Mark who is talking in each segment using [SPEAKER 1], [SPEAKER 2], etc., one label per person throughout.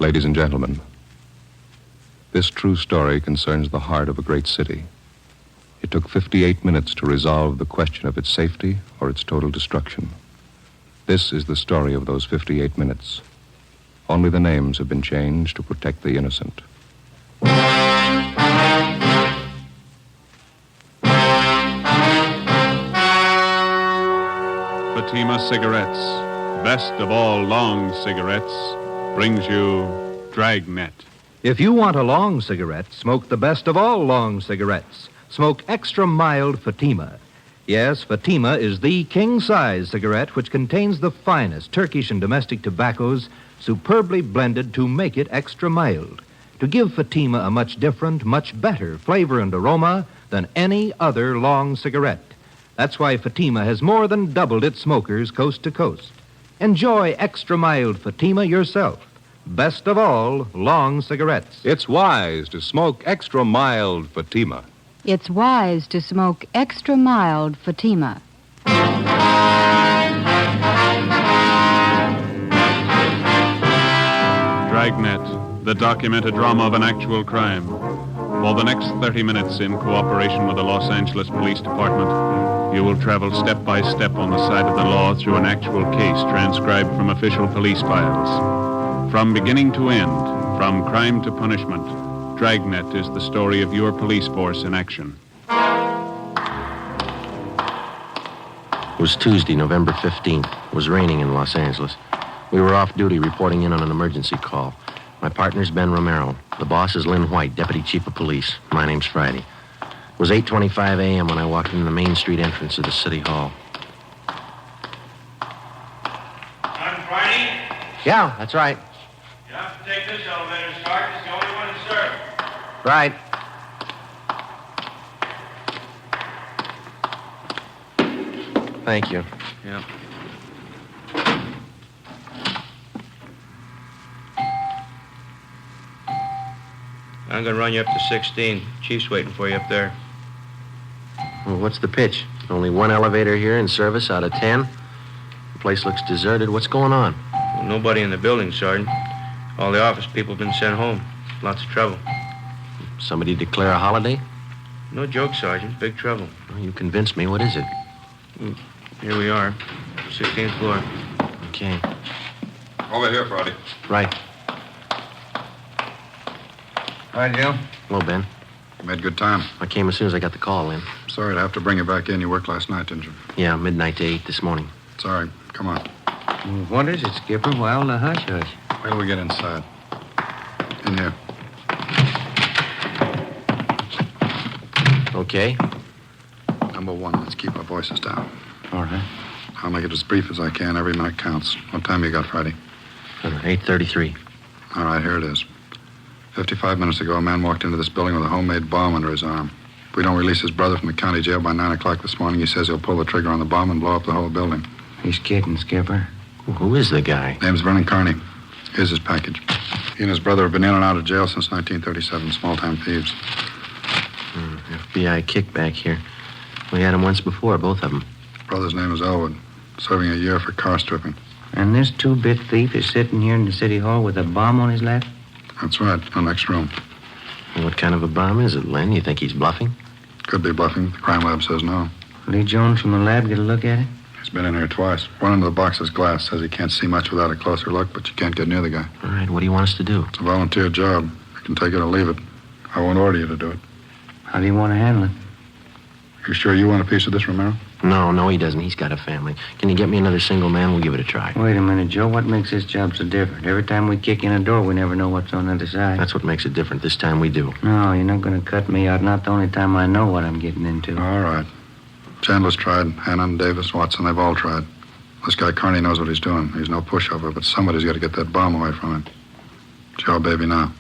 [SPEAKER 1] Ladies and gentlemen, this true story concerns the heart of a great city. It took 58 minutes to resolve the question of its safety or its total destruction. This is the story of those 58 minutes. Only the names have been changed to protect the innocent.
[SPEAKER 2] Fatima Cigarettes, best of all long cigarettes, brings you Dragnet.
[SPEAKER 3] If you want a long cigarette, smoke the best of all long cigarettes. Smoke extra mild Fatima. Yes, Fatima is the king-size cigarette which contains the finest Turkish and domestic tobaccos superbly blended to make it extra mild, to give Fatima a much different, much better flavor and aroma than any other long cigarette. That's why Fatima has more than doubled its smokers coast to coast. Enjoy extra mild Fatima yourself. Best of all, long cigarettes.
[SPEAKER 1] It's wise to smoke extra mild Fatima.
[SPEAKER 4] It's wise to smoke extra mild Fatima.
[SPEAKER 2] Dragnet, the documented drama of an actual crime. For the next 30 minutes, in cooperation with the Los Angeles Police Department, you will travel step by step on the side of the law through an actual case transcribed from official police files. From beginning to end, from crime to punishment, Dragnet is the story of your police force in action.
[SPEAKER 5] It was Tuesday, November 15th. It was raining in Los Angeles. We were off duty reporting in on an emergency call. My partner's Ben Romero. The boss is Lynn White, Deputy Chief of Police. My name's Friday. It was 8:25 a.m. when I walked in the Main Street entrance of the City Hall.
[SPEAKER 6] I'm Friday.
[SPEAKER 5] Yeah, that's right.
[SPEAKER 6] You have to take this elevator, Sergeant. It's the only one to serve.
[SPEAKER 5] Right. Thank you.
[SPEAKER 6] Yeah. I'm going to run you up to 16. Chief's waiting for you up there.
[SPEAKER 5] Well, what's the pitch? Only one elevator here in service out of 10? The place looks deserted. What's going on?
[SPEAKER 6] Well, nobody in the building, Sergeant. All the office people have been sent home. Lots of trouble.
[SPEAKER 5] Somebody declare a holiday?
[SPEAKER 6] No joke, Sergeant. Big trouble.
[SPEAKER 5] Well, you convinced me. What is it?
[SPEAKER 6] Here we are. 16th floor.
[SPEAKER 5] Okay.
[SPEAKER 1] Over here, Friday.
[SPEAKER 5] Right.
[SPEAKER 7] Hi, Joe.
[SPEAKER 5] Hello, Ben.
[SPEAKER 7] Made good time.
[SPEAKER 5] I came as soon as I got the call in.
[SPEAKER 7] Sorry to have to bring you back in. You worked last night, didn't you?
[SPEAKER 5] Yeah, midnight to 8 this morning.
[SPEAKER 7] Sorry. Come on.
[SPEAKER 8] What is it, Skipper? Why all the hush-hush?
[SPEAKER 7] Wait till we get inside. In here.
[SPEAKER 5] Okay.
[SPEAKER 7] Number one, let's keep our voices down.
[SPEAKER 5] All right.
[SPEAKER 7] I'll make it as brief as I can. Every minute counts. What time you got, Friday?
[SPEAKER 5] 8:33.
[SPEAKER 7] All right, here it is. 55 minutes ago, a man walked into this building with a homemade bomb under his arm. If we don't release his brother from the county jail by 9 o'clock this morning, he says he'll pull the trigger on the bomb and blow up the whole building.
[SPEAKER 8] He's kidding, Skipper.
[SPEAKER 5] Who is the guy?
[SPEAKER 7] Name's Vernon Carney. Here's his package. He and his brother have been in and out of jail since 1937, small-time thieves.
[SPEAKER 5] FBI kickback here. We had him once before, both of them.
[SPEAKER 7] Brother's name is Elwood, serving a year for car stripping.
[SPEAKER 8] And this two-bit thief is sitting here in the city hall with a bomb on his lap?
[SPEAKER 7] That's right, in the next room.
[SPEAKER 5] What kind of a bomb is it, Len? You think he's bluffing?
[SPEAKER 7] Could be bluffing. The crime lab says no.
[SPEAKER 8] Lee Jones from the lab get a look at it?
[SPEAKER 7] He's been in here twice. One end of the box is glass. Says he can't see much without a closer look, but you can't get near the guy.
[SPEAKER 5] All right, what do you want us to do?
[SPEAKER 7] It's a volunteer job. You can take it or leave it. I won't order you to do it.
[SPEAKER 8] How do you want to handle it?
[SPEAKER 7] You sure you want a piece of this, Romero?
[SPEAKER 5] No, he doesn't. He's got a family. Can you get me another single man? We'll give it a try.
[SPEAKER 8] Wait a minute, Joe. What makes this job so different? Every time we kick in a door, we never know what's on the other side.
[SPEAKER 5] That's what makes it different. This time we do.
[SPEAKER 8] No, you're not going to cut me out. Not the only time I know what I'm getting into.
[SPEAKER 7] All right. Chandler's tried. Hannon, Davis, Watson, they've all tried. This guy Carney knows what he's doing. He's no pushover, but somebody's got to get that bomb away from him. It's your baby now.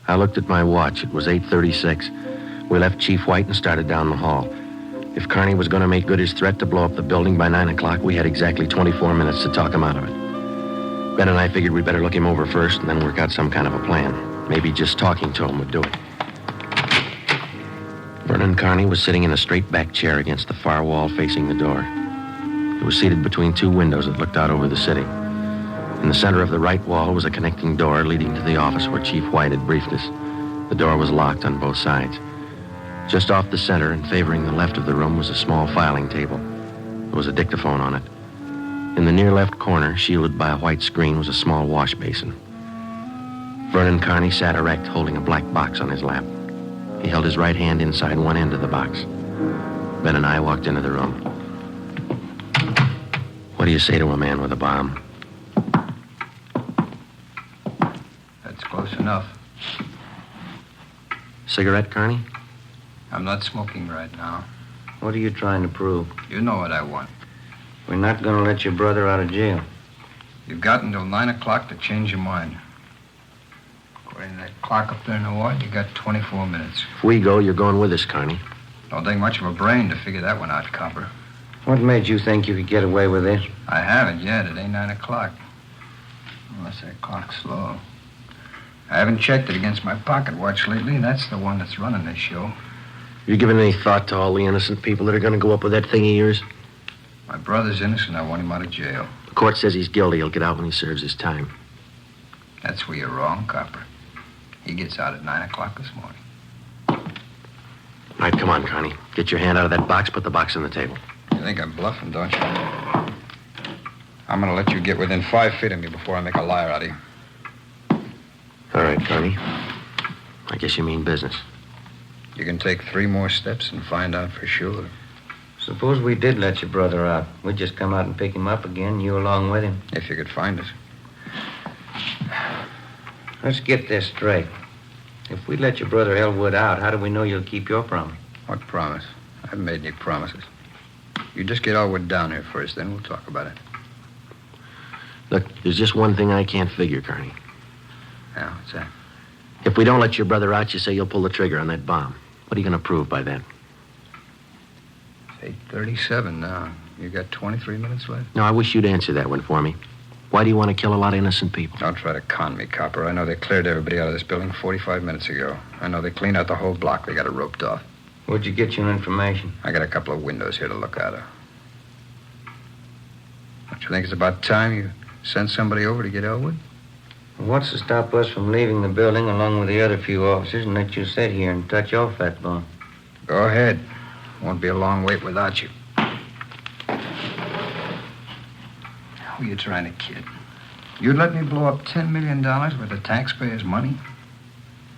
[SPEAKER 5] I looked at my watch. It was 8:36. We left Chief White and started down the hall. If Carney was going to make good his threat to blow up the building by 9 o'clock, we had exactly 24 minutes to talk him out of it. Ben and I figured we'd better look him over first and then work out some kind of a plan. Maybe just talking to him would do it. Vernon Carney was sitting in a straight-back chair against the far wall facing the door. He was seated between two windows that looked out over the city. In the center of the right wall was a connecting door leading to the office where Chief White had briefed us. The door was locked on both sides. Just off the center and favoring the left of the room was a small filing table. There was a dictaphone on it. In the near left corner, shielded by a white screen, was a small wash basin. Vernon Carney sat erect, holding a black box on his lap. He held his right hand inside one end of the box. Ben and I walked into the room. What do you say to a man with a bomb?
[SPEAKER 9] That's close enough.
[SPEAKER 5] Cigarette, Carney?
[SPEAKER 9] I'm not smoking right now.
[SPEAKER 8] What are you trying to prove?
[SPEAKER 9] You know what I want.
[SPEAKER 8] We're not going to let your brother out of jail.
[SPEAKER 9] You've got until 9 o'clock to change your mind. According to that clock up there in the ward, you got 24 minutes.
[SPEAKER 5] If we go, you're going with us, Carney.
[SPEAKER 9] Don't take much of a brain to figure that one out, Copper.
[SPEAKER 8] What made you think you could get away with this?
[SPEAKER 9] I haven't yet. It ain't 9 o'clock. Unless that clock's slow. I haven't checked it against my pocket watch lately. That's the one that's running this show.
[SPEAKER 5] You given any thought to all the innocent people that are going to go up with that thing of yours?
[SPEAKER 9] My brother's innocent. I want him out of jail.
[SPEAKER 5] The court says he's guilty. He'll get out when he serves his time.
[SPEAKER 9] That's where you're wrong, Copper. He gets out at 9 o'clock this morning.
[SPEAKER 5] All right, come on, Carney. Get your hand out of that box. Put the box on the table.
[SPEAKER 9] You think I'm bluffing, don't you? I'm going to let you get within 5 feet of me before I make a liar out of you.
[SPEAKER 5] All right, Carney. I guess you mean business.
[SPEAKER 9] You can take 3 more steps and find out for sure.
[SPEAKER 8] Suppose we did let your brother out. We'd just come out and pick him up again, you along with him.
[SPEAKER 9] If you could find us.
[SPEAKER 8] Let's get this straight. If we let your brother Elwood out, how do we know you'll keep your promise?
[SPEAKER 9] What promise? I haven't made any promises. You just get Elwood down here first, then we'll talk about it.
[SPEAKER 5] Look, there's just one thing I can't figure, Carney.
[SPEAKER 9] Yeah, what's that?
[SPEAKER 5] If we don't let your brother out, you say you'll pull the trigger on that bomb. What are you going to prove by then?
[SPEAKER 9] It's 8:37 now. You got 23 minutes left?
[SPEAKER 5] No, I wish you'd answer that one for me. Why do you want to kill a lot of innocent people?
[SPEAKER 9] Don't try to con me, Copper. I know they cleared everybody out of this building 45 minutes ago. I know they cleaned out the whole block. They got it roped off.
[SPEAKER 8] Where'd you get your information?
[SPEAKER 9] I got a couple of windows here to look out of. Don't you think it's about time you sent somebody over to get Elwood?
[SPEAKER 8] What's to stop us from leaving the building along with the other few officers and let you sit here and touch off that bomb?
[SPEAKER 9] Go ahead. Won't be a long wait without you. Who are you trying to kid? You'd let me blow up $10 million worth of taxpayers' money?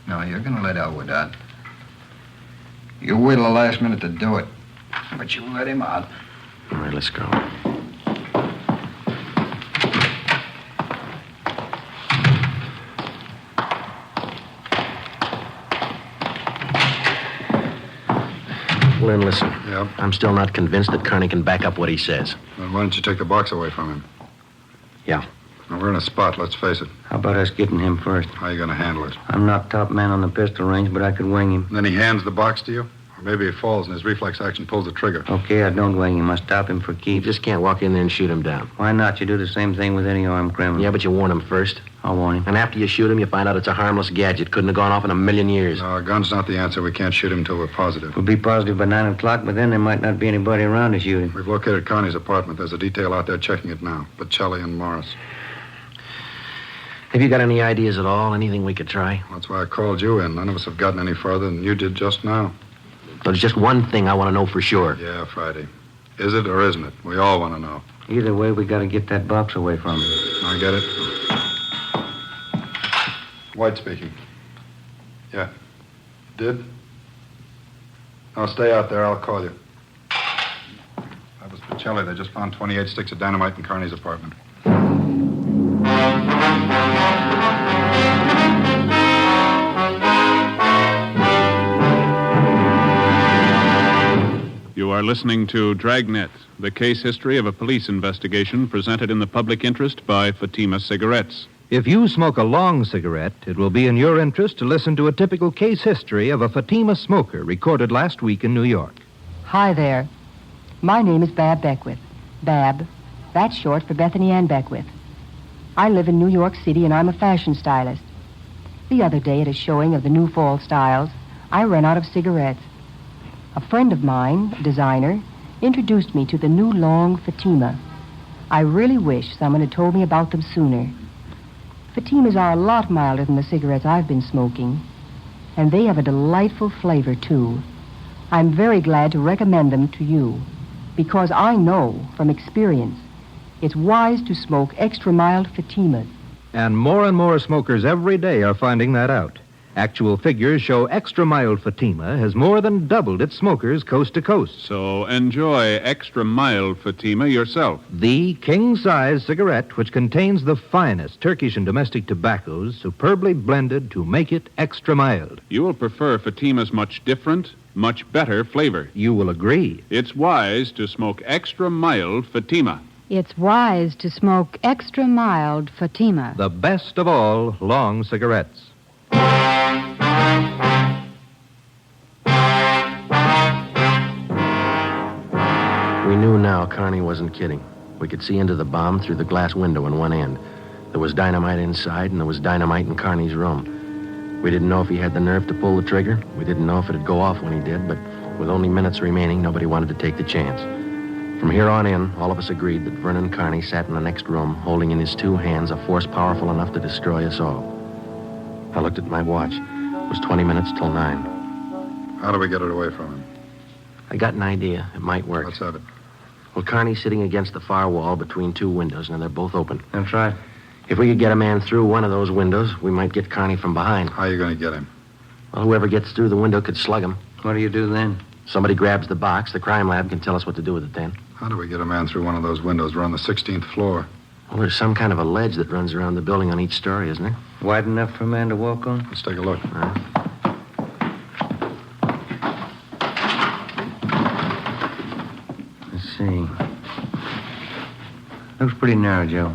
[SPEAKER 9] No, you're going to let Elwood out. You wait till the last minute to do it. But you let him out.
[SPEAKER 5] All right, let's go. Lynn, listen.
[SPEAKER 7] Yep.
[SPEAKER 5] I'm still not convinced that Carney can back up what he says.
[SPEAKER 7] Then why don't you take the box away from him?
[SPEAKER 5] Yeah.
[SPEAKER 7] Now, we're in a spot, let's face it.
[SPEAKER 8] How about us getting him first?
[SPEAKER 7] How are you going to handle it?
[SPEAKER 8] I'm not top man on the pistol range, but I could wing him.
[SPEAKER 7] And then he hands the box to you? Or maybe he falls and his reflex action pulls the trigger.
[SPEAKER 8] Okay, I don't wing him. I stop him for
[SPEAKER 5] You
[SPEAKER 8] keeps.
[SPEAKER 5] just can't walk in there and shoot him down.
[SPEAKER 8] Why not? You do the same thing with any armed criminal.
[SPEAKER 5] Yeah, but you warn him first.
[SPEAKER 8] I'll warn him.
[SPEAKER 5] And after you shoot him, you find out it's a harmless gadget. Couldn't have gone off in a million years.
[SPEAKER 7] No, a gun's not the answer. We can't shoot him until we're positive.
[SPEAKER 8] We'll be positive by 9 o'clock, but then there might not be anybody around to shoot him.
[SPEAKER 7] We've located Connie's apartment. There's a detail out there checking it now. Bocelli and Morris.
[SPEAKER 5] Have you got any ideas at all? Anything we could try?
[SPEAKER 7] That's why I called you in. None of us have gotten any further than you did just now.
[SPEAKER 5] There's just one thing I want to know for sure.
[SPEAKER 7] Yeah, Friday. Is it or isn't it? We all want to know.
[SPEAKER 8] Either way, we got to get that box away from him.
[SPEAKER 7] I get it. White speaking. Yeah. Did? No, stay out there. I'll call you. That was Bocelli. They just found 28 sticks of dynamite in Carney's apartment.
[SPEAKER 2] You are listening to Dragnet, the case history of a police investigation presented in the public interest by Fatima Cigarettes.
[SPEAKER 3] If you smoke a long cigarette, it will be in your interest to listen to a typical case history of a Fatima smoker recorded last week in New York.
[SPEAKER 10] Hi there. My name is Bab Beckwith. Bab, that's short for Bethany Ann Beckwith. I live in New York City and I'm a fashion stylist. The other day at a showing of the new fall styles, I ran out of cigarettes. A friend of mine, a designer, introduced me to the new long Fatima. I really wish someone had told me about them sooner. Fatimas are a lot milder than the cigarettes I've been smoking, and they have a delightful flavor, too. I'm very glad to recommend them to you, because I know from experience it's wise to smoke extra mild Fatimas.
[SPEAKER 3] And more smokers every day are finding that out. Actual figures show extra mild Fatima has more than doubled its smokers coast to coast.
[SPEAKER 2] So enjoy extra mild Fatima yourself.
[SPEAKER 3] The king-size cigarette, which contains the finest Turkish and domestic tobaccos, superbly blended to make it extra mild.
[SPEAKER 2] You will prefer Fatima's much different, much better flavor.
[SPEAKER 3] You will agree.
[SPEAKER 2] It's wise to smoke extra mild Fatima.
[SPEAKER 4] It's wise to smoke extra mild Fatima.
[SPEAKER 3] The best of all long cigarettes.
[SPEAKER 5] We knew now Carney wasn't kidding. We could see into the bomb through the glass window in one end. There was dynamite inside, and there was dynamite in Carney's room. We didn't know if he had the nerve to pull the trigger. We didn't know if it'd go off when he did, but with only minutes remaining, nobody wanted to take the chance. From here on in, all of us agreed that Vernon Carney sat in the next room, holding in his two hands a force powerful enough to destroy us all. I looked at my watch. It was 20 minutes till 9.
[SPEAKER 7] How do we get it away from him?
[SPEAKER 5] I got an idea. It might work.
[SPEAKER 7] Let's have it.
[SPEAKER 5] Well, Carney's sitting against the far wall between two windows, and they're both open.
[SPEAKER 8] That's right.
[SPEAKER 5] If we could get a man through one of those windows, we might get Carney from behind.
[SPEAKER 7] How are you going to get him?
[SPEAKER 5] Well, whoever gets through the window could slug him.
[SPEAKER 8] What do you do then?
[SPEAKER 5] Somebody grabs the box. The crime lab can tell us what to do with it then.
[SPEAKER 7] How do we get a man through one of those windows? We're on the 16th floor.
[SPEAKER 5] Well, there's some kind of a ledge that runs around the building on each story, isn't there?
[SPEAKER 8] Wide enough for a man to walk on?
[SPEAKER 7] Let's take a look.
[SPEAKER 5] All right.
[SPEAKER 8] Let's see. Looks pretty narrow, Joe.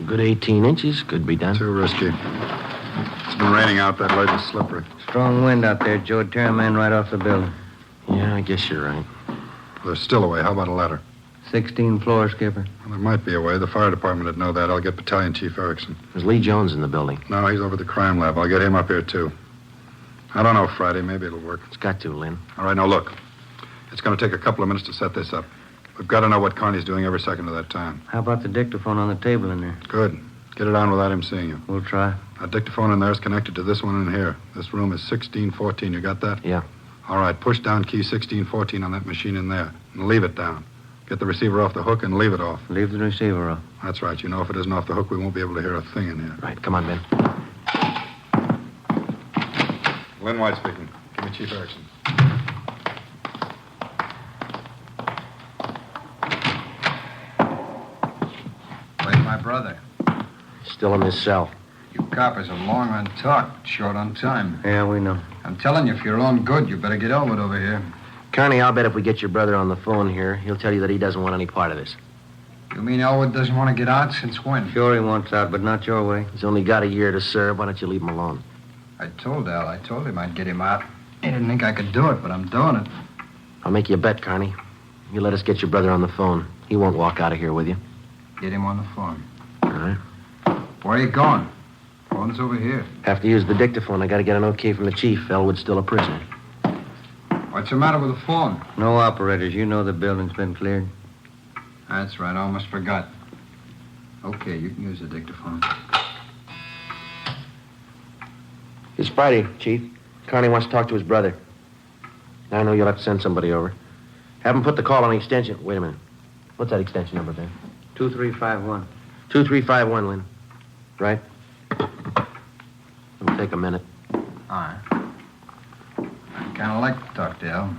[SPEAKER 5] Good 18 inches could be done.
[SPEAKER 7] Too risky. It's been raining out. That ledge is slippery.
[SPEAKER 8] Strong wind out there, Joe. It'd tear a man right off the building.
[SPEAKER 5] Yeah, I guess you're right.
[SPEAKER 7] There's still a way. How about a ladder?
[SPEAKER 8] 16 floors, Skipper.
[SPEAKER 7] Well, there might be a way. The fire department would know that. I'll get Battalion Chief Erickson.
[SPEAKER 5] There's Lee Jones in the building.
[SPEAKER 7] No, he's over at the crime lab. I'll get him up here, too. I don't know, Friday. Maybe it'll work.
[SPEAKER 5] It's got to, Lynn.
[SPEAKER 7] All right, now look. It's going to take a couple of minutes to set this up. We've got to know what Carney's doing every second of that time.
[SPEAKER 8] How about the dictaphone on the table in there?
[SPEAKER 7] Good. Get it on without him seeing you.
[SPEAKER 8] We'll try.
[SPEAKER 7] That dictaphone in there is connected to this one in here. This room is 1614. You got that?
[SPEAKER 5] Yeah.
[SPEAKER 7] All right, push down key 1614 on that machine in there and leave it down. Get the receiver off the hook and leave it off.
[SPEAKER 8] Leave the receiver off.
[SPEAKER 7] That's right. You know, if it isn't off the hook, we won't be able to hear a thing in here.
[SPEAKER 5] Right, come on, Ben.
[SPEAKER 7] Lynn White speaking. Give me Chief Erickson.
[SPEAKER 9] Where's my brother?
[SPEAKER 5] Still in his cell.
[SPEAKER 9] You coppers are long on talk, short on time.
[SPEAKER 8] Yeah, we know.
[SPEAKER 9] I'm telling you, if you're on good, you better get Elwood over here.
[SPEAKER 5] Carney, I'll bet if we get your brother on the phone here, he'll tell you that he doesn't want any part of this.
[SPEAKER 9] You mean Elwood doesn't want to get out? Since when?
[SPEAKER 8] Sure he wants out, but not your way.
[SPEAKER 5] He's only got a year to serve. Why don't you leave him alone?
[SPEAKER 9] I told him I'd get him out. He didn't think I could do it, but I'm doing it.
[SPEAKER 5] I'll make you a bet, Carney. You let us get your brother on the phone. He won't walk out of here with you.
[SPEAKER 9] Get him on the phone.
[SPEAKER 5] All right.
[SPEAKER 9] Where are you going? Phone's over here.
[SPEAKER 5] Have to use the dictaphone. I got to get an okay from the chief. Elwood's still a prisoner.
[SPEAKER 9] What's the matter with the phone?
[SPEAKER 8] No operators. You know the building's been cleared.
[SPEAKER 9] That's right. I almost forgot. Okay, you can use the dictaphone.
[SPEAKER 5] It's Friday, Chief. Carney wants to talk to his brother. I know you'll have to send somebody over. Have him put the call on the extension. Wait a minute. What's that extension number, Ben?
[SPEAKER 8] 2351.
[SPEAKER 5] 2351, Lynn. Right? It'll take a minute.
[SPEAKER 9] All right. I'd kind of like to talk to Al.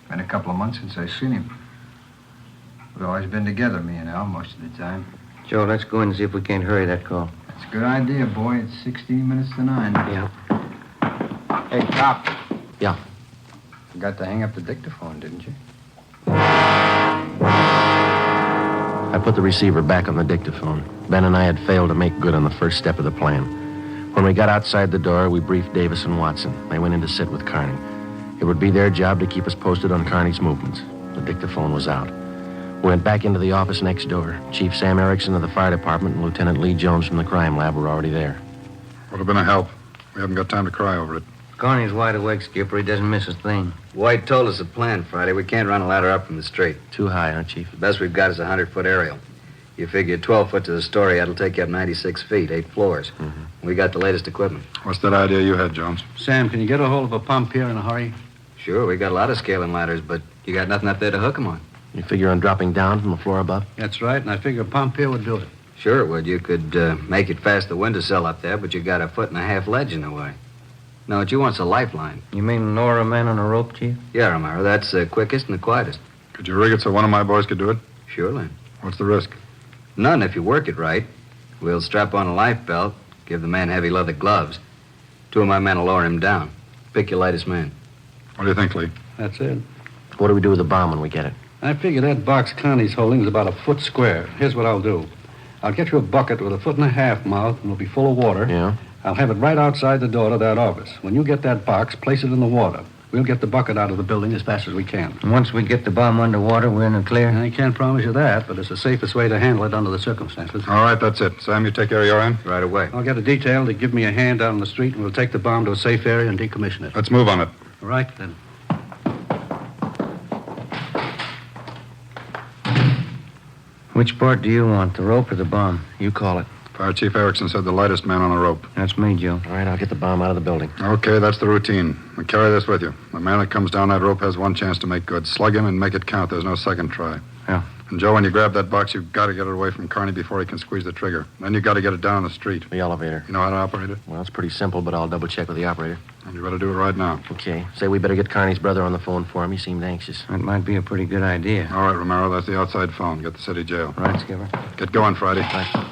[SPEAKER 9] Been a couple of months since I've seen him. We've always been together, me and Al, most of the time.
[SPEAKER 8] Joe, let's go in and see if we can't hurry that call.
[SPEAKER 9] That's a good idea, boy. It's 16 minutes to 9.
[SPEAKER 5] Yeah.
[SPEAKER 9] Hey, cop.
[SPEAKER 5] Yeah.
[SPEAKER 9] Forgot to hang up the dictaphone, didn't you?
[SPEAKER 5] I put the receiver back on the dictaphone. Ben and I had failed to make good on the first step of the plan. When we got outside the door, we briefed Davis and Watson. They went in to sit with Carney. It would be their job to keep us posted on Carney's movements. The dictaphone was out. We went back into the office next door. Chief Sam Erickson of the fire department and Lieutenant Lee Jones from the crime lab were already there.
[SPEAKER 7] Would have been a help. We haven't got time to cry over it.
[SPEAKER 8] Carney's wide awake, Skipper. He doesn't miss a thing.
[SPEAKER 11] White told us the plan Friday. We can't run a ladder up from the street.
[SPEAKER 5] Too high, huh, Chief?
[SPEAKER 11] The best we've got is a 100-foot aerial. You figure 12 foot to the story, that'll take you up 96 feet, 8 floors. We got the latest equipment.
[SPEAKER 7] What's that idea you had, Jones?
[SPEAKER 12] Sam, can you get a hold of a pump here in a hurry?
[SPEAKER 11] Sure, we got a lot of scaling ladders, but you got nothing up there to hook them on.
[SPEAKER 5] You figure on dropping down from the floor above?
[SPEAKER 12] That's right, and I figure a pump here would do it.
[SPEAKER 11] Sure it would. You could make it past the windowsill up there, but you got a 1.5-foot ledge in the way. No, what you want's a lifeline.
[SPEAKER 8] You mean lower a man on a rope, Chief?
[SPEAKER 11] Yeah, Romero, that's the quickest and the quietest.
[SPEAKER 7] Could you rig it so one of my boys could do it?
[SPEAKER 11] Sure, Lynn.
[SPEAKER 7] What's the risk?
[SPEAKER 11] None if you work it right. We'll strap on a life belt, give the man heavy leather gloves. 2 of my men will lower him down. Pick your lightest man.
[SPEAKER 7] What do you think, Lee?
[SPEAKER 12] That's it.
[SPEAKER 5] What do we do with the bomb when we get it?
[SPEAKER 12] I figure that box Connie's holding is about a foot square. Here's what I'll do. I'll get you a bucket with a 1.5-foot mouth, and it'll be full of water.
[SPEAKER 5] Yeah?
[SPEAKER 12] I'll have it right outside the door to that office. When you get that box, place it in the water. We'll get the bucket out of the building as fast as we can.
[SPEAKER 8] And once we get the bomb underwater, we're in the clear?
[SPEAKER 12] I can't promise you that, but it's the safest way to handle it under the circumstances.
[SPEAKER 7] All right, that's it. Sam, you take care of your end?
[SPEAKER 11] Right away.
[SPEAKER 12] I'll get a detail to give me a hand out on the street, and we'll take the bomb to a safe area and decommission it.
[SPEAKER 7] Let's move on it.
[SPEAKER 12] All right, then.
[SPEAKER 8] Which part do you want, the rope or the bomb?
[SPEAKER 5] You call it.
[SPEAKER 7] Fire Chief Erickson said the lightest man on a rope.
[SPEAKER 8] That's me, Joe.
[SPEAKER 5] All right, I'll get the bomb out of the building.
[SPEAKER 7] Okay, that's the routine. And carry this with you. The man that comes down that rope has one chance to make good. Slug him and make it count. There's no second try.
[SPEAKER 8] Yeah.
[SPEAKER 7] And, Joe, when you grab that box, you've got to get it away from Carney before he can squeeze the trigger. Then you've got to get it down the street.
[SPEAKER 5] The elevator.
[SPEAKER 7] You know how to operate it?
[SPEAKER 5] Well, it's pretty simple, but I'll double-check with the operator.
[SPEAKER 7] And you better do it right now.
[SPEAKER 5] Okay. Say we better get Carney's brother on the phone for him. He seemed anxious.
[SPEAKER 8] That might be a pretty good idea.
[SPEAKER 7] All right, Romero, that's the outside phone. Get the city jail.
[SPEAKER 8] Right, Skipper.
[SPEAKER 7] Get going, Friday.
[SPEAKER 5] Right.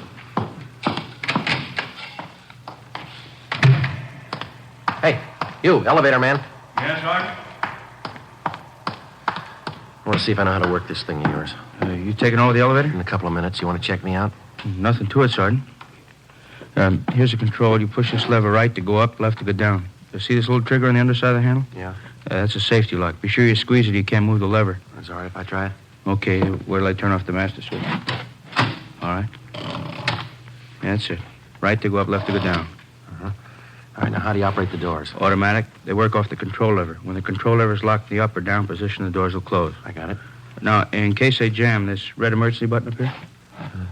[SPEAKER 5] Hey, you, elevator man.
[SPEAKER 2] Yes, Sergeant?
[SPEAKER 5] I want to see if I know how to work this thing of yours.
[SPEAKER 3] You taking over the elevator?
[SPEAKER 5] In a couple of minutes. You want to check me out?
[SPEAKER 3] Nothing to it, Sergeant. Here's the control. You push this lever right to go up, left to go down. You see this little trigger on the underside of the handle?
[SPEAKER 5] Yeah.
[SPEAKER 3] That's a safety lock. Be sure you squeeze it. You can't move the lever.
[SPEAKER 5] That's all right if I try it.
[SPEAKER 3] Okay, where till I turn off the master switch? All right. That's it. Right to go up, left to go down.
[SPEAKER 5] All right, now how do you operate the doors?
[SPEAKER 3] Automatic. They work off the control lever. When the control lever is locked in the up or down position, the doors will close.
[SPEAKER 5] I got it.
[SPEAKER 3] Now, in case they jam, this red emergency button up here?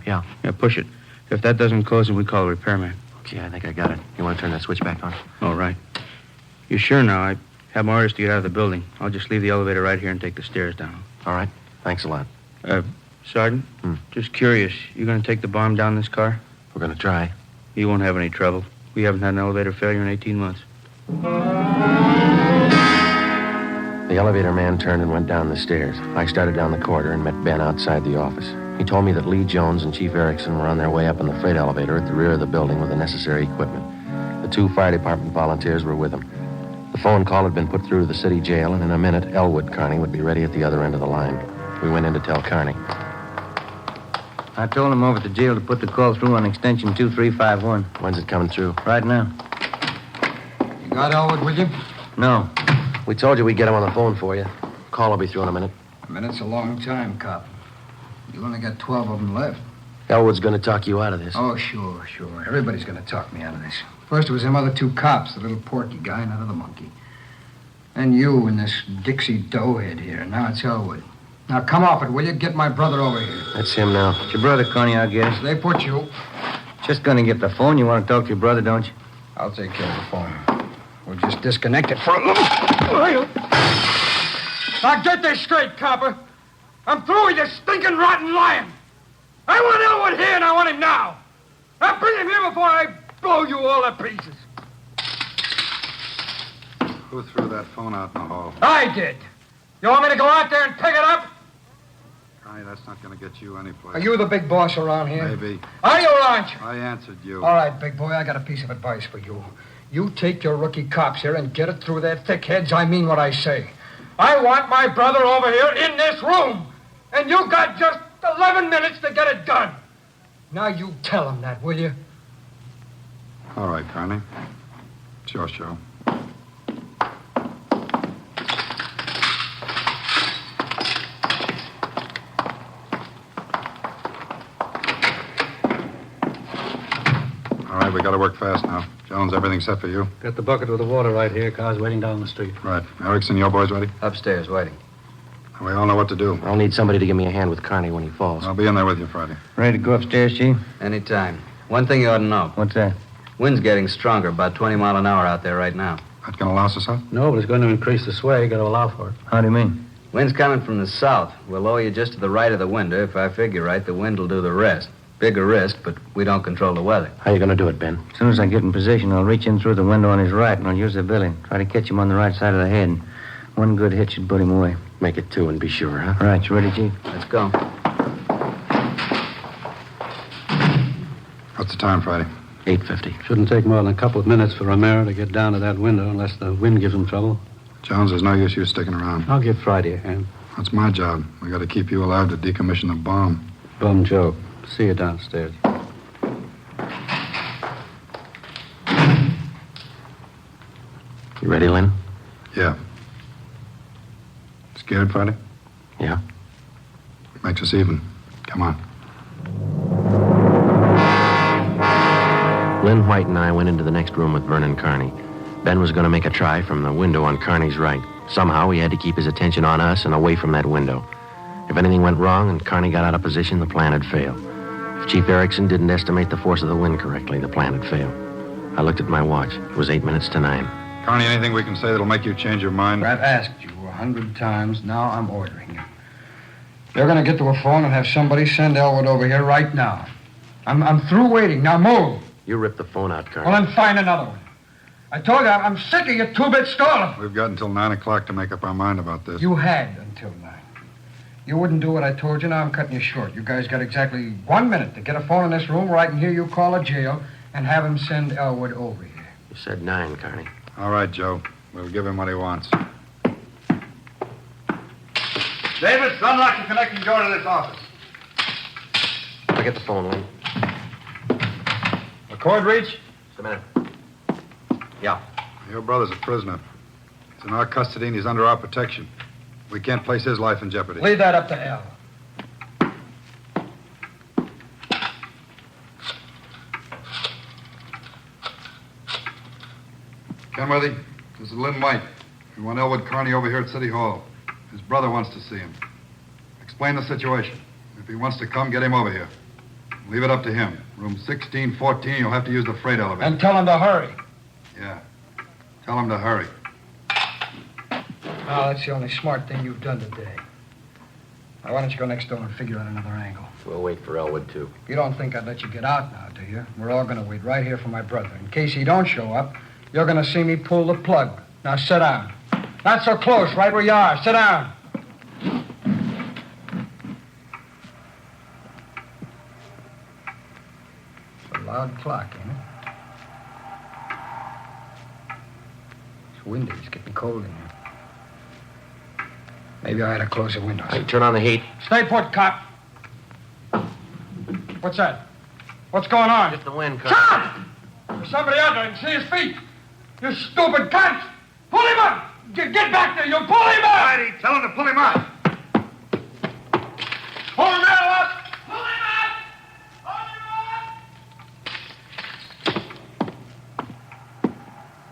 [SPEAKER 5] Yeah.
[SPEAKER 3] Yeah, push it. If that doesn't close, then we call a repairman.
[SPEAKER 5] Okay, I think I got it. You want to turn that switch back on?
[SPEAKER 3] All right. You sure now? I have my orders to get out of the building. I'll just leave the elevator right here and take the stairs down.
[SPEAKER 5] All right. Thanks a lot.
[SPEAKER 3] Sergeant, just curious. You going to take the bomb down this car?
[SPEAKER 5] We're going to try.
[SPEAKER 3] You won't have any trouble. We haven't had an elevator failure in 18 months.
[SPEAKER 5] The elevator man turned and went down the stairs. I started down the corridor and met Ben outside the office. He told me that Lee Jones and Chief Erickson were on their way up in the freight elevator at the rear of the building with the necessary equipment. The 2 fire department volunteers were with them. The phone call had been put through to the city jail, and in a minute, Elwood Carney would be ready at the other end of the line. We went in to tell Carney.
[SPEAKER 8] I told him over at the jail to put the call through on extension 2351.
[SPEAKER 5] When's it coming through?
[SPEAKER 8] Right now.
[SPEAKER 9] You got Elwood with you?
[SPEAKER 8] No.
[SPEAKER 5] We told you we'd get him on the phone for you. Call will be through in a minute.
[SPEAKER 9] A minute's a long time, cop. You only got 12 of them left.
[SPEAKER 5] Elwood's going to talk you out of this.
[SPEAKER 9] Oh, sure. Everybody's going to talk me out of this. First, it was them other 2 cops, the little porky guy and that other monkey. Then you and this Dixie doughhead here. Now it's Elwood. Now, come off it, will you? Get my brother over here.
[SPEAKER 5] That's him now.
[SPEAKER 8] It's your brother, Connie, I guess.
[SPEAKER 9] They put you.
[SPEAKER 8] Just gonna get the phone. You want to talk to your brother, don't you?
[SPEAKER 9] I'll take care of the phone. We'll just disconnect it for a little.
[SPEAKER 13] Now get this straight, copper. I'm through with this stinking rotten lying. I want Elwood here, and I want him now. Now bring him here before I blow you all to pieces.
[SPEAKER 7] Who threw that phone out in the hall?
[SPEAKER 13] I did. You want me to go out there and pick it up?
[SPEAKER 7] Connie, that's not going to get you anyplace.
[SPEAKER 9] Are you the big boss around here?
[SPEAKER 7] Maybe.
[SPEAKER 13] Are you, aren't you?
[SPEAKER 7] I answered you.
[SPEAKER 9] All right, big boy, I got a piece of advice for you. You take your rookie cops here and get it through their thick heads. I mean what I say.
[SPEAKER 13] I want my brother over here in this room. And you got just 11 minutes to get it done.
[SPEAKER 9] Now you tell him that, will you?
[SPEAKER 7] All right, Connie. It's your show. All right, we got to work fast now. Jones, everything set for you?
[SPEAKER 12] Got the bucket with the water right here. Car's waiting down the street.
[SPEAKER 7] Right. Erickson, your boys ready?
[SPEAKER 11] Upstairs, waiting.
[SPEAKER 7] We all know what to do.
[SPEAKER 5] I'll need somebody to give me a hand with Carney when he falls.
[SPEAKER 7] I'll be in there with you Friday.
[SPEAKER 8] Ready to go upstairs, Chief?
[SPEAKER 11] Anytime. One thing you ought to know.
[SPEAKER 8] What's that?
[SPEAKER 11] Wind's getting stronger, about 20 mile an hour out there right now.
[SPEAKER 7] That gonna louse us up?
[SPEAKER 12] No, but it's going to increase the sway. Got to allow for it.
[SPEAKER 8] How do you mean?
[SPEAKER 11] Wind's coming from the south. We'll lower you just to the right of the window. If I figure right, the wind will do the rest. Bigger risk, but we don't control the weather.
[SPEAKER 5] How you going to do it, Ben?
[SPEAKER 8] As soon as I get in position, I'll reach in through the window on his right, and I'll use the billy. Try to catch him on the right side of the head. One good hit should put him away.
[SPEAKER 5] Make it 2 and be sure, huh?
[SPEAKER 8] All right, you ready, Chief?
[SPEAKER 11] Let's go.
[SPEAKER 7] What's the time, Friday?
[SPEAKER 5] 8:50.
[SPEAKER 12] Shouldn't take more than a couple of minutes for Romero to get down to that window unless the wind gives him trouble.
[SPEAKER 7] Jones, there's no use you sticking around.
[SPEAKER 12] I'll give Friday a hand.
[SPEAKER 7] That's my job. We got to keep you alive to decommission the bomb.
[SPEAKER 12] Bum joke. See you downstairs.
[SPEAKER 5] You ready, Lynn?
[SPEAKER 7] Yeah. Scared, Friday?
[SPEAKER 5] Yeah.
[SPEAKER 7] Makes us even. Come on.
[SPEAKER 5] Lynn White and I went into the next room with Vernon Carney. Ben was going to make a try from the window on Carney's right. Somehow he had to keep his attention on us and away from that window. If anything went wrong and Carney got out of position, the plan had failed. If Chief Erickson didn't estimate the force of the wind correctly, the plan had failed. I looked at my watch. It was 8 minutes to 9.
[SPEAKER 7] Carney, anything we can say that'll make you change your mind?
[SPEAKER 9] I've asked you 100 times. Now I'm ordering you. You're going to get to a phone and have somebody send Elwood over here right now. I'm through waiting. Now move.
[SPEAKER 5] You ripped the phone out, Carney.
[SPEAKER 9] Well, then find another one. I told you, I'm sick of your two-bit stalling.
[SPEAKER 7] We've got until 9 o'clock to make up our mind about this.
[SPEAKER 9] You had until 9. You wouldn't do what I told you. Now I'm cutting you short. You guys got exactly 1 minute to get a phone in this room where I can hear you call a jail and have him send Elwood over here.
[SPEAKER 5] You said 9, Carney.
[SPEAKER 7] All right, Joe. We'll give him what he wants.
[SPEAKER 13] David, unlock the connecting door to this office.
[SPEAKER 5] I'll get the phone, Lynn.
[SPEAKER 7] A cord reach?
[SPEAKER 5] Just a minute. Yeah.
[SPEAKER 7] Your brother's a prisoner. He's in our custody and he's under our protection. We can't place his life in jeopardy.
[SPEAKER 9] Leave that up to Al.
[SPEAKER 7] Kenworthy, this is Lynn White. We want Elwood Carney over here at City Hall. His brother wants to see him. Explain the situation. If he wants to come, get him over here. Leave it up to him. Room 1614, you'll have to use the freight elevator.
[SPEAKER 9] And tell him to hurry.
[SPEAKER 7] Yeah. Tell him to hurry.
[SPEAKER 9] Oh, that's the only smart thing you've done today. Now, why don't you go next door and figure out another angle?
[SPEAKER 5] We'll wait for Elwood, too.
[SPEAKER 9] You don't think I'd let you get out now, do you? We're all going to wait right here for my brother. In case he don't show up, you're going to see me pull the plug. Now, sit down. Not so close, right where you are. Sit down. It's a loud clock, ain't it? It's windy. It's getting cold in here. Maybe I ought to close the windows.
[SPEAKER 5] Hey, turn on the heat.
[SPEAKER 9] Stay put, cop. What's that? What's going on?
[SPEAKER 5] Just the wind, Carney.
[SPEAKER 9] Stop! There's somebody out there. I can see his feet. You stupid cunt! Pull him up! Get back there! You'll pull him up!
[SPEAKER 13] Righty, tell him to pull him up.
[SPEAKER 9] Pull him up! Pull him up! Pull him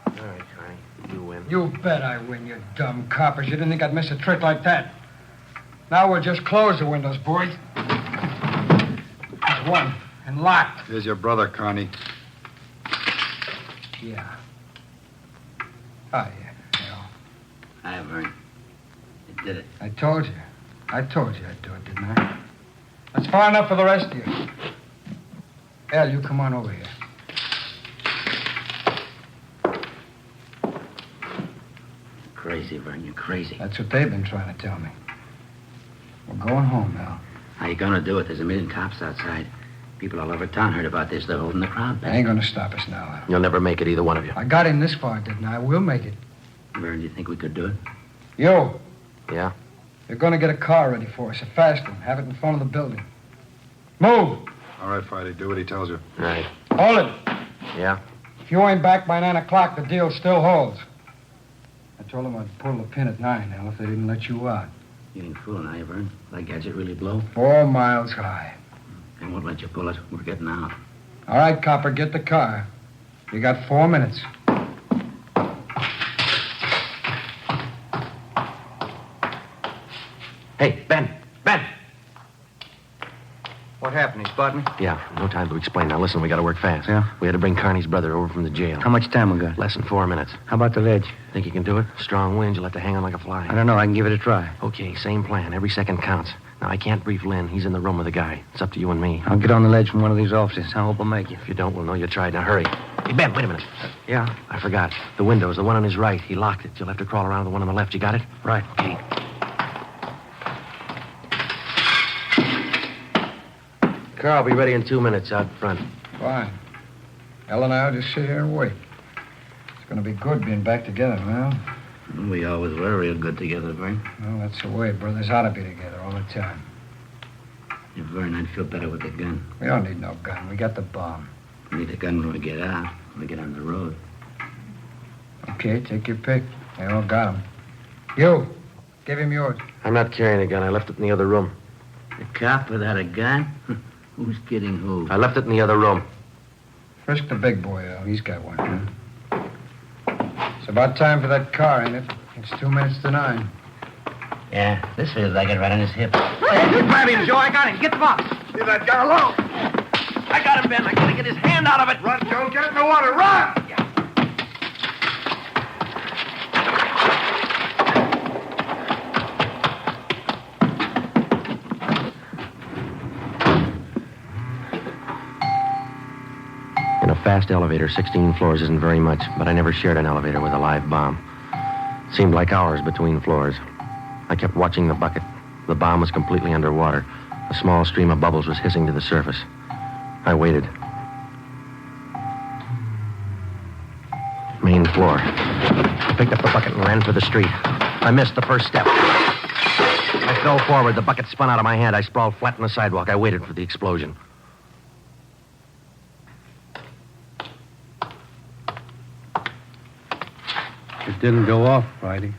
[SPEAKER 9] up!
[SPEAKER 5] All right, Carney. You win.
[SPEAKER 9] You bet I win, you dumb coppers. You didn't think I'd miss a trick like that. Now we'll just close the windows, boys. There's one, and locked.
[SPEAKER 7] Here's your brother, Carney.
[SPEAKER 9] Yeah. Oh, yeah.
[SPEAKER 11] Hi, Vern. You did it.
[SPEAKER 9] I told you. I told you I'd do it, didn't I? That's far enough for the rest of you. Al, you come on over here.
[SPEAKER 8] Crazy, Vern. You're crazy.
[SPEAKER 9] That's what they've been trying to tell me. We're going home, Al.
[SPEAKER 8] How you gonna do it? There's a million cops outside. People all over town heard about this. They're holding the crowd
[SPEAKER 9] They
[SPEAKER 8] back.
[SPEAKER 9] ain't gonna stop us now, Al.
[SPEAKER 5] You'll never make it, either one of you.
[SPEAKER 9] I got him this far, didn't I? We'll make it.
[SPEAKER 8] Vern, do you think we could do it?
[SPEAKER 9] You,
[SPEAKER 5] Yeah?
[SPEAKER 9] you're gonna get a car ready for us, a fast one. Have it in front of the building. Move!
[SPEAKER 7] All right, Friday, do what he tells you.
[SPEAKER 5] All right.
[SPEAKER 9] Hold it.
[SPEAKER 5] Yeah?
[SPEAKER 9] If you ain't back by 9 o'clock, the deal still holds. I told them I'd pull the pin at 9, Al, if they didn't let you out.
[SPEAKER 8] You ain't fooling, are you, Vern? That gadget really blow?
[SPEAKER 9] 4 miles high.
[SPEAKER 8] They won't let you pull it. We're getting out.
[SPEAKER 9] All right, copper, get the car. You got 4 minutes.
[SPEAKER 5] Hey, Ben!
[SPEAKER 8] What happened? He spot me?
[SPEAKER 5] Yeah, no time to explain. Now listen, we gotta work fast.
[SPEAKER 8] Yeah?
[SPEAKER 5] We had to bring Carney's brother over from the jail.
[SPEAKER 8] How much time we got?
[SPEAKER 5] Less than 4 minutes.
[SPEAKER 8] How about the ledge?
[SPEAKER 5] Think you can do it? Strong wind, you'll have to hang on like a fly.
[SPEAKER 8] I don't know. I can give it a try.
[SPEAKER 5] Okay, same plan. Every second counts. Now, I can't brief Lynn. He's in the room with the guy. It's up to you and me.
[SPEAKER 8] I'll get on the ledge from one of these offices. I hope I'll make it.
[SPEAKER 5] If you don't, we'll know you tried. Now, hurry. Hey, Ben, wait a minute.
[SPEAKER 8] Yeah?
[SPEAKER 5] I forgot. The window's the one on his right. He locked it. You'll have to crawl around to the one on the left. You got it?
[SPEAKER 8] Right.
[SPEAKER 5] Okay. Carl, be ready in 2 minutes out front.
[SPEAKER 9] Fine. Ellen and I'll just sit here and wait. It's going to be good being back together now.
[SPEAKER 8] We always were real good together, Vern.
[SPEAKER 9] Well, that's the way. Brothers ought to be together all the time.
[SPEAKER 8] Yeah, Vern, I'd feel better with the gun.
[SPEAKER 9] We don't need no gun. We got the bomb.
[SPEAKER 8] We need the gun when we get out. When we get on the road.
[SPEAKER 9] Okay, take your pick. They all got him. You, give him yours.
[SPEAKER 5] I'm not carrying a gun. I left it in the other room.
[SPEAKER 8] A cop without a gun? Who's kidding who?
[SPEAKER 5] I left it in the other room.
[SPEAKER 9] Frisk the big boy, though. He's got one. It's about time for that car, ain't it? It's 2 minutes to 9.
[SPEAKER 8] Yeah, this feels like it right on his hip.
[SPEAKER 3] Grab him, Joe. I got him. Get the box.
[SPEAKER 13] Leave that guy alone.
[SPEAKER 3] I got him, Ben. I gotta get his hand out of it.
[SPEAKER 13] Run, Joe. Get in the water. Run!
[SPEAKER 5] In a fast elevator, 16 floors isn't very much, but I never shared an elevator with a live bomb. It seemed like hours between floors. I kept watching the bucket. The bomb was completely underwater. A small stream of bubbles was hissing to the surface. I waited. Main floor. I picked up the bucket and ran for the street. I missed the first step. I fell forward. The bucket spun out of my hand. I sprawled flat on the sidewalk. I waited for the explosion.
[SPEAKER 12] It didn't go off Friday.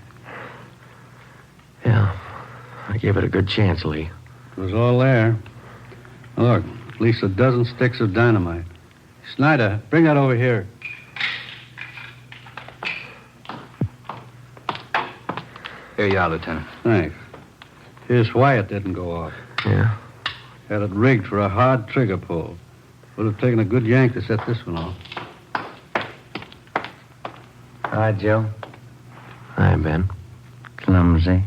[SPEAKER 5] Yeah. I gave it a good chance, Lee.
[SPEAKER 12] It was all there. Look, at least a dozen sticks of dynamite. Snyder, bring that over here.
[SPEAKER 11] Here you are, Lieutenant.
[SPEAKER 12] Thanks. Here's why it didn't go off.
[SPEAKER 5] Yeah?
[SPEAKER 12] Had it rigged for a hard trigger pull. Would have taken a good yank to set this one off.
[SPEAKER 8] Hi, Joe.
[SPEAKER 5] Hi, Ben.
[SPEAKER 8] Clumsy.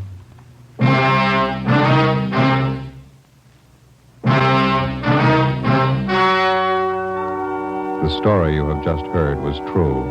[SPEAKER 1] The story you have just heard was true.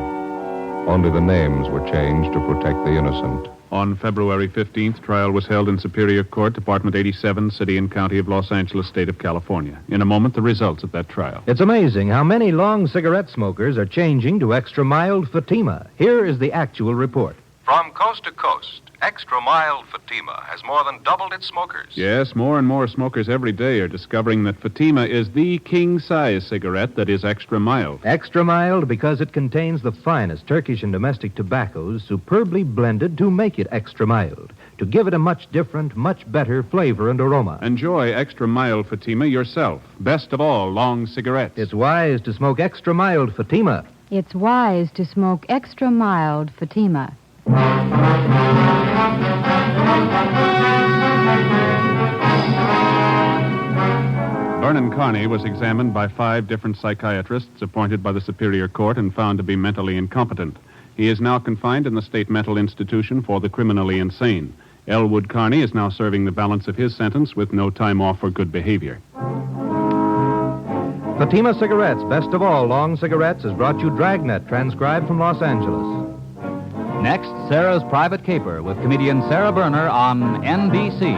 [SPEAKER 1] Only the names were changed to protect the innocent.
[SPEAKER 2] On February 15th, trial was held in Superior Court, Department 87, City and County of Los Angeles, State of California. In a moment, the results of that trial.
[SPEAKER 3] It's amazing how many long cigarette smokers are changing to extra mild Fatima. Here is the actual report.
[SPEAKER 1] From coast to coast, extra mild Fatima has more than doubled its smokers.
[SPEAKER 2] Yes, more and more smokers every day are discovering that Fatima is the king-size cigarette that is extra mild.
[SPEAKER 3] Extra mild because it contains the finest Turkish and domestic tobaccos superbly blended to make it extra mild, to give it a much different, much better flavor and aroma.
[SPEAKER 2] Enjoy extra mild Fatima yourself. Best of all, long cigarettes.
[SPEAKER 3] It's wise to smoke extra mild Fatima.
[SPEAKER 4] It's wise to smoke extra mild Fatima.
[SPEAKER 2] Vernon Carney was examined by 5 different psychiatrists appointed by the Superior Court and found to be mentally incompetent. He is now confined in the State Mental Institution for the Criminally Insane. Elwood Carney is now serving the balance of his sentence with no time off for good behavior.
[SPEAKER 3] Fatima Cigarettes, best of all long cigarettes, has brought you Dragnet, transcribed from Los Angeles.
[SPEAKER 14] Next, Sarah's Private Caper with comedian Sarah Berner on NBC.